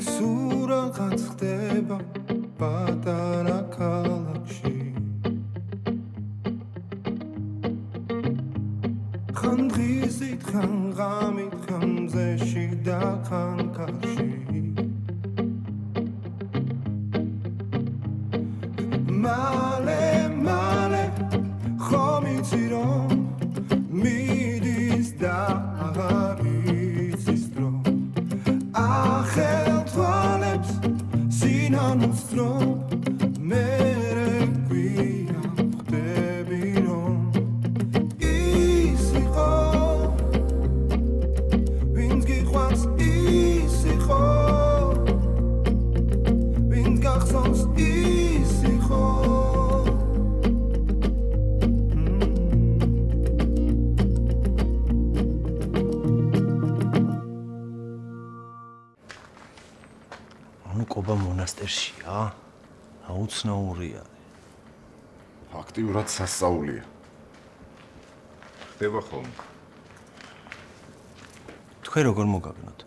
სურაღაც ხდება პატარა ქალაქში ხან დღისით ხან ღამით ხან მზეში და ხან კარში მალე ხომ იცი რომ მიდის და აღარ იცის დრო ახელ თვალებს სინანულს რომ მე გვია ხდები რომ ის იყო ვინც გიყვარს ის იყო ვინც გახსოვს ის იყო კობა მონასტერშია? აუცნაურია. აქტიურად სასწაულია. ხდება ხოლმე. თქვენ როგორ მოგაგნოთ?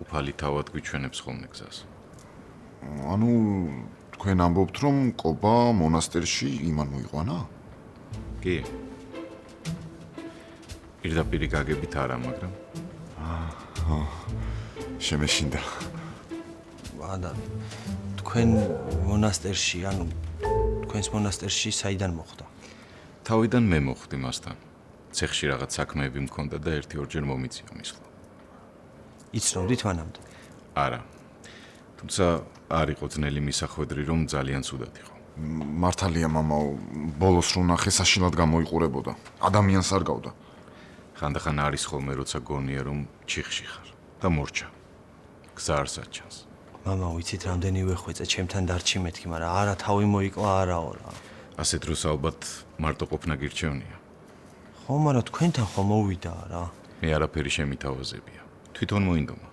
უფალი თავად გვიჩვენებს ხოლმე გზას. ანუ თქვენ ამბობთ რომ კობა მონასტერში იმან მოიყვანა? კი. პირდაპირ გაგებით არა, მაგრამ შემეშინდა. და თქვენ მონასტერში, ანუ თქვენს მონასტერში საიდან მოხდა? თავიდან მე მოხდი მასთან. ცეხში რაღაც საქმეები მქონდა და 1-2 მომიწია მისვლა. იცნობდით მანამდე? არა. თუმცა არ იყო ძნელი მისახვედრი, რომ ძალიან ცუდად იყო. მართალია მამაო, ბოლოს რო ნახე საშინლად გამოიყურებოდა. ადამიანს არ გავდა. ხანდახან არის ხოლმე როცა გონია რომ ჩიხში ხარ და მორჩა. გზა არ საჩანს. მამა ვიცით რამდენი ვეხვეწე ჩემთან დარჩი მეთქი, მაგრამ არა თავი მოიკლა არაო რა. ასე დროს ალბათ მარტო ყოფნა გირჩევნია. ხო, მაგრამ თქვენთან ხო მოვიდა რა. მე არაფერი შემითავაზებია. თვითონ მოინდომა.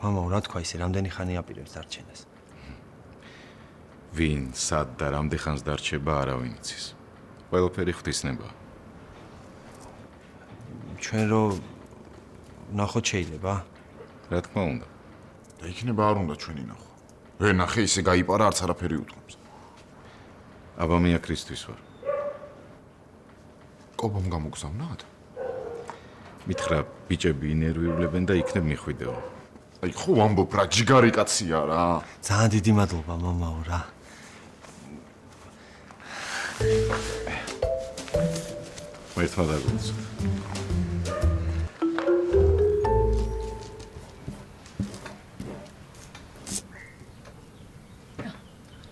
მამა რა თქვა ისე რამდენი ხანი აპირებს დარჩენას? ვინ, სად და რამდენ ხანს დარჩება არავინ იცის. ყველაფერი ღვთისნებაა. ჩვენ რო ნახოთ შეიძლება? რა თქმა უნდა. და იქნება არ უნდა ჩვენი ნახო. ვერ ნახე ისე გაიპარა არც არაფერი უთქვამს. აბა მე ქრისტეს ვარ. კობამ გამოგზავნათ? მითხრა ბიჭები ინერვიულებენ და იქნებ მიხვიდეო. აი ხო ამბობ რა ჯიგარი კაცია რა. ძალიან დიდი მადლობა მამაო რა. მერტმა დაგუძ.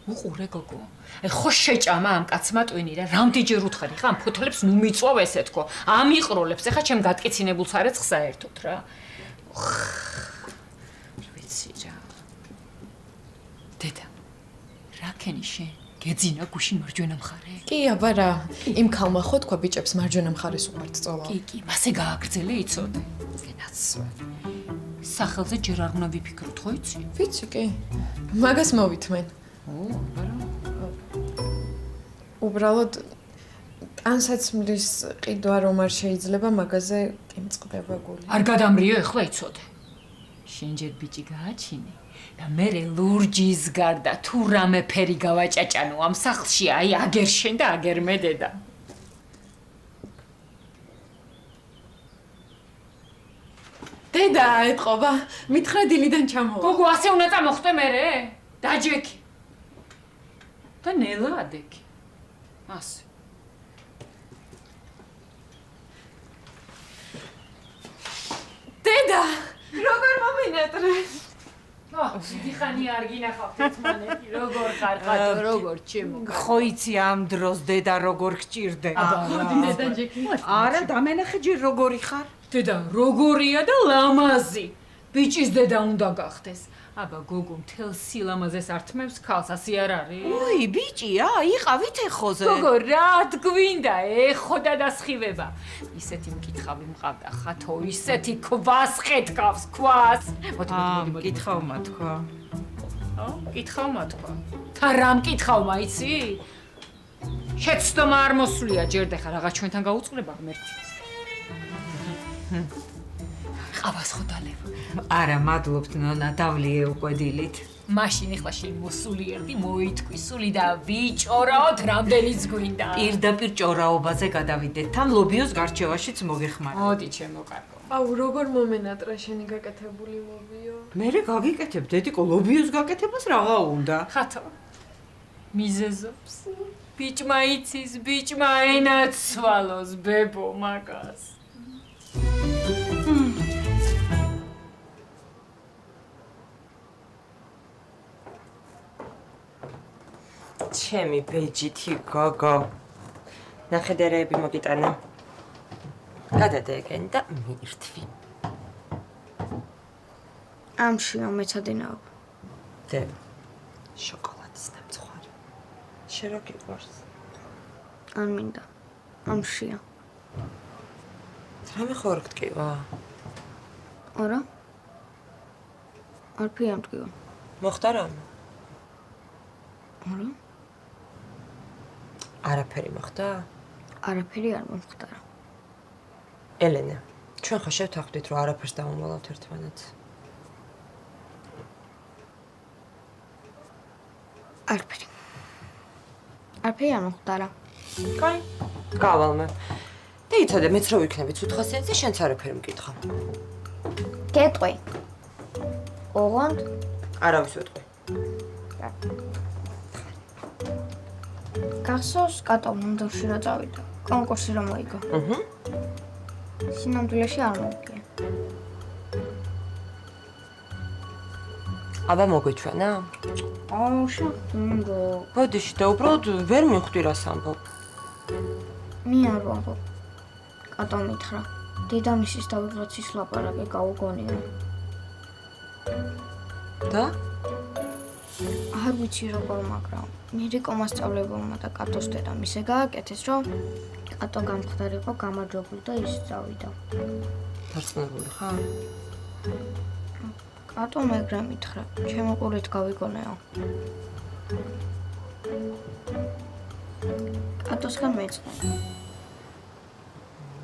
უყურე გოგო. აი ხო შეჭამა ამ კაცმა ტვინი რა. რამდენჯერ უთხარი ხა ამ ფოთლებს ნუ მიწვავ ესე თქო. ამიყროლებს ეხა ჩემ გატკიცინებულს არაც საერთოდ რა. ვიცი რა. დედა. რა ქენი შენ? გეძინა გუშინ მარჯვენა მხარე? კი, აბა რა. იმ ქალმა ხო თქვა ბიჭებს მარჯვენა მხარეს უყართ წოლა. კი, მასე გააგრძელე იცოდე. გენაცვე. სახელზე ჯერ არ უნდა ვიფიქროთ, ხო იცი? ვიცი კი. მაგას მოვითმენ. უბრალოდ ტანსაცმლის ყიდვა რომ არ შეიძლება, მაგაზე კი მწყდება გული. არ გადამრიო ეხლა იცოდე. შენ ჯერ ბიჭი გააჩინე და მე ლურჯის გარდა თუ რამე ფერი გავაჭაჭანო ამ სახლში, აი აგერ შენ და აგერ მე დედა. დედა ეთყობა, მითხრა დილიდან ჩამოვა. გოგო ასე უნდა წამოხტე მერე? დაჯექი. და ნელა ადექი. ასე. დედა, როგორ მომინატრე? დიდი ხანი არ გინახავთ ერთმანეთი, როგორ ხარ ხატო, როგორ ჩემო. ხო იცი ამ დროს დედა როგორ გჭირდება. მოდი დედა ჯექი. არა, დამენახე ჯერ როგორი ხარ? დედა როგორია და ლამაზი. ბიჭის დედა უნდა გახდეს. აბა გოგო მთელ სილამაზეს ართმევს ქალს, ასე არ არის? ოი, ბიჭია, იყავით ეხოზე. გოგო, რა თგვინდა, ეხო და დასხივება. ისეთი მკითხავი მყავდა ხათო, ისეთი ქვას ხეთქავს, ქვას. მოდი. მკითხავმა თქვა. მკითხავმა თქვა. თა რა მკითხავმა, იცი? შეცდომა არ მოსვლია ჯერ და ხა რაღაც ჩვენთან გაუწყლება ღმერთი. ყავას ხო დალევ. არა, მადლობთ ნონა, დავლიე უკვე დილით. მაშინ ეხლა შენ მოსული ერდი მოითქვი სული და ვიჭორაოთ რამდენიც გვინდა. პირდაპირ ჭორაობაზე გადავიდეთ, თან ლობიოს გარჩევაშიც მოგეხმაროთ. მოდი ჩემო კარგო. აუ, როგორ მომენატრა შენი გაკეთებული ლობიო. მერე გაგიკეთებ, დედიკო, ლობიოს გაკეთებას რაღა უნდა? ხათო. მიზეზობს. ბიჭმა იცის, ბიჭმა ენაცვალოს ბებო მაგას. ჩემი ბეჯითი გოგო. ნახედერეები მოგიტანა. გადადეგენ და მიირთვი. ამშია მეცადინაობ. დე. შოკოლადის დამწვარი. შენ რა გიყვარს? არ მინდა. ამშია. რამე ხარ გტკივა? არა? არ ფიამტკივა. მოხდა რამე? არა? არაფერი მოხდა? არაფერი არ მომხდარა. ელენა, ჩვენ ხო შევთანხმდით, რომ არაფერს დავუმალავთ ერთმანეთს. არაფერი. არაფერი არ მომხდარა. კაი, გავალმე. და იცოდე, მეც რო ვიქნები ცუთხასიათზე, შენც არაფერი მკითხა. გეტყვი. ოღონდ არავის ვეტყვი. გახსოვს კატომ ნამდვილში რა წავიდა. კონკურსი რომ მოიგო. სინამდვილეში არ მოგია. აბა მოგვიჩვენა? აუ, შეგუნდო. ბოდიში და უბრალოდ ვერ მიხვდი რას ამბობ. მე არ ვამბობ. კატომ მითხრა. დედამისის და ვიღაცის ლაპარაკი გაუგონია. და? არ ვიცი როგორ, მაგრამ მერიკო მასწავლებელმა და კატოს დედამ ისე გააკეთეს, რომ კატო გამხდარიყო გამარჯვებული და ის წავიდა. დარწმუნებული ხარ? კატო მეგრე მითხრა, ჩემო ყურით გავიგონეო. კატოსგან მეწყე.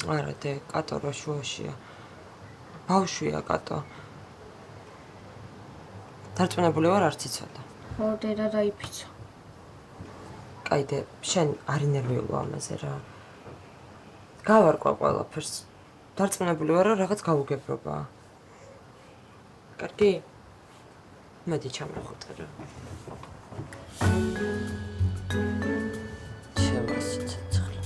არა, დე, კატო რა შუაშია. ბავშვია კატო. დარწმუნებული ვარ არც იცოდა. ხო, დედა დაიფიცა. კაი, დე, შენ არ ინერვიულო ამაზე რა. გავარკვა ყველაფერს. დარწმუნებული ვარ, რომ რაღაც გაუგებრობა. კარგი? მედი ჩამოვხუტე რა. ჩემასი ცეცხლი.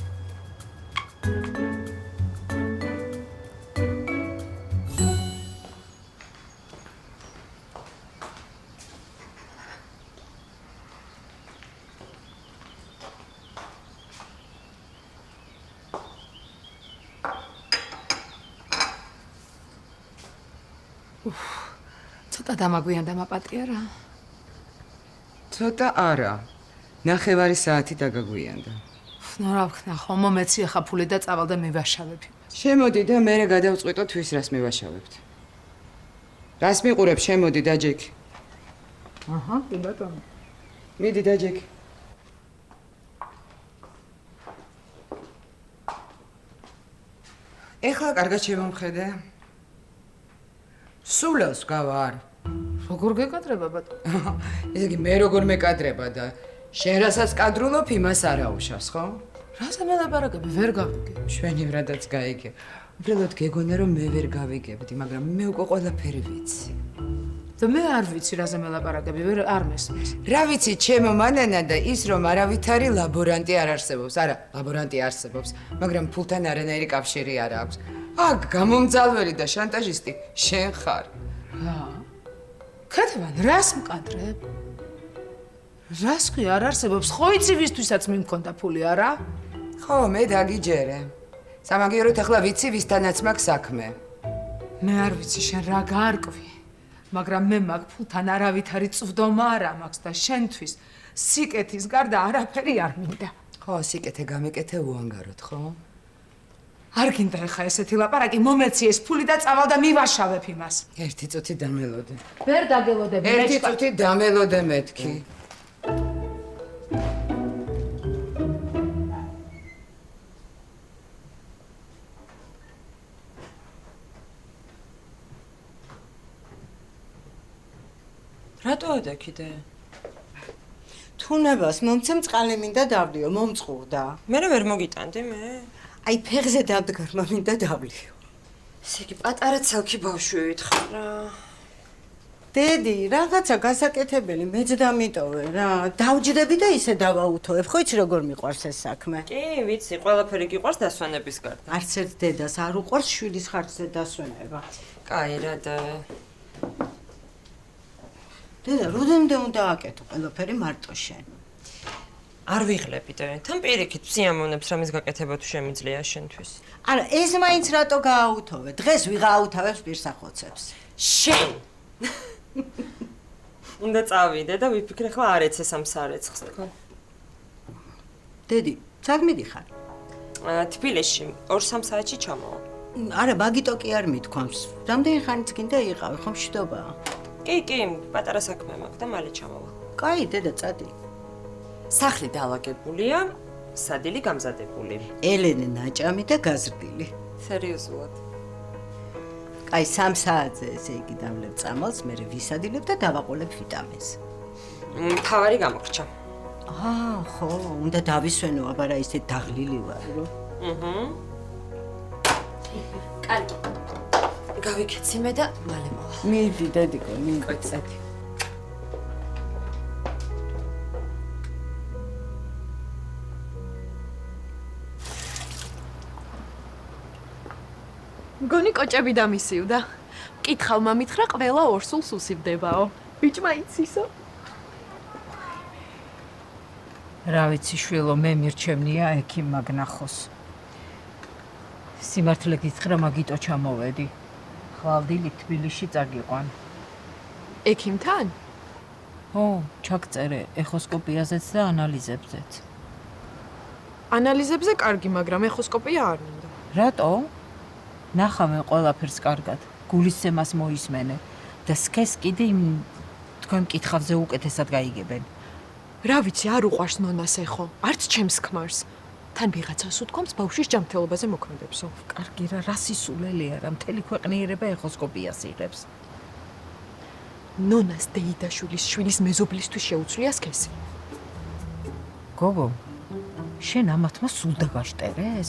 ცოტა დამაგვიანდა მაპატიარა. ცოტა არა. ნახევარი საათი დაგაგვიანდა. ნუ რა ვქნა, ხომ მეცი ახლა ფული და წავალ და მივაშავებ იმას. შემოდი და მე გადავწყვიტოთ ვის რას მივაშავებთ. რას მიყურებ, შემოდი დაჯექი. აჰა, კი ბატონო. მიდი დაჯექი. ეხლა კარგად შემომხედე. სულელს გავარ. როგორ გეკადრება ბატონო? ესე იგი მე როგორ მეკადრება და შენ რასაც კადრულობ იმას არ აუშავს, ხო? რაზე მელაპარაკები, ვერ გავიგე. შვენივრადაც გაიგე. უბრალოდ გეგონა რომ მე ვერ გავიგებდი, მაგრამ მე უკვე ყველაფერი ვიცი. და მე არ ვიცი რაზე მელაპარაკები, ვერ არ მესმის. რა ვიცი, ჩემო მანანა და ის რომ არავითარი ლაბორანტი არ არსებობს. არა, ლაბორანტი არსებობს, მაგრამ ფულთან არანაირი კავშირი არ აქვს. აქ გამომძალველი და შანტაჟისტი შენ ხარ. რა? ქეთევან, რას მკადრებ? რას კი არ არსებობს, ხო იცი ვისთვისაც მიმქონდა ფული, არა? ხო, მე დაგიჯერე. სამაგიეროდ ახლა ვიცი ვისთანაც მაქვს საქმე. მე არ ვიცი შენ რა გარკვი. მაგრამ მე მაგ ფულთან არავითარი წვდომა არ მაქვს და შენთვის სიკეთის გარდა არაფერი არ მინდა. ხო, სიკეთე გამეკეთე უანგაროდ, ხო? არ გინდა ხა ესეთი ლაპარაკი, მომეცი ეს ფული და წავალ და მივაშავებ იმას. ერთი წუთი დამელოდე. ვერ დაგელოდები, ერთი წუთი დამელოდე მეთქი. რატოა კიდე? თუნებას მომცემ წყალი მინდა დავლიო, მომწყურდა. მე ვერ მოგიტანდი მე. აი ფეხზე დამდგარმა მინდა დავლიო. ესე იგი პატარა ცალკი ბავშვი ვითხარ რა. დედი, რაღაცა გასაკეთებელი მეც დამიტოვე რა. დავჯდები და ისე დავაუთოებ. ხო იცი როგორ მიყვარს ეს საქმე? კი, ვიცი, ყველაფერი გიყვარს დასვენების გარდა. არც ერთ დედას არ უყვარს შვილის ხარჯზე დასვენება. კაი რა და დედა, როდემდე უნდა აკეთო ყველაფერი მარტო შენ? არ ვიღლები და თან პირიქით სიამოვნებს რამის გაკეთება თუ შემიძლია შენთვის. არა, ეს მაინც რატო გააუთოვე? დღეს ვიღა აუთავებს პირსახოცებს. შენ უნდა წავიდე და ვიფიქრე ხლა არ ეცეს ამ სარეცხს თქო. დედი, სად მიდიხარ? თბილისში 2-3 საათში ჩამოვა. არა, მაგიტო კი არ მithქვამს. რამდენი ხანიც გინდა იყავი, ხომ შდობაა? კი, პატარა საქმე მაქვს და მალე ჩამოვა. კაი, დედა, წადი. სახლი დაალაგებულია, სადილი გამზადებული. ელენე ნაჭამი და გაზრდილი. სერიოზულად. კაი, 3 საათზე ესე იგი დავლებ წამალს, მე ვისადილებ და დავაყოლებ ვიტამინს. თავარი გამორჩა. ხო, უნდა დავისვენო, აბარა ისე დაღლილი ვარ, რო. კარგი. გავიქეცი მე და მალე მოვა. მიდი, დედიკო, მიდი, წადი. მგონი კოჭები დამისივდა. მკითხავ მამითხრა ყველა ორსულს უსივდებაო. ბიჭმა იცისო? რა ვიცი შვილო, მე მირჩევნია ექიმ მაგნახოს. სიმართლე გითხრა მაგიტო ჩამოვედი. ხვალდილი თბილისში წაგიყვან. ექიმთან? ო, ჩაგწერე ეხოსკოპიაზეც და ანალიზებზეც. ანალიზებზე კარგი, მაგრამ ეხოსკოპია არ მინდა. რატო? ნახავენ ყველაფერს კარგად. გულისცემას მოისმენე და სქეს კიდე იმ თქვენ მკითხავზე უკეთესად გაიგებენ. რა ვიცი, არ უყვარს ნონას ეხო, არც ჩემს ქმარს. თან ვიღაცას უთქვამს ბავშვის ჯანმრთელობაზე მოქმედებსო. კარგი რა, რა სისულელია რა, მთელი ქვეყნიერება ეხოსკოპიას იღებს. ნონას დეიდაშვილის შვილის მეზობლისთვის შეუცვლია სქესი. გოგო, შენ ამათმა სულ დაგაშტერეს?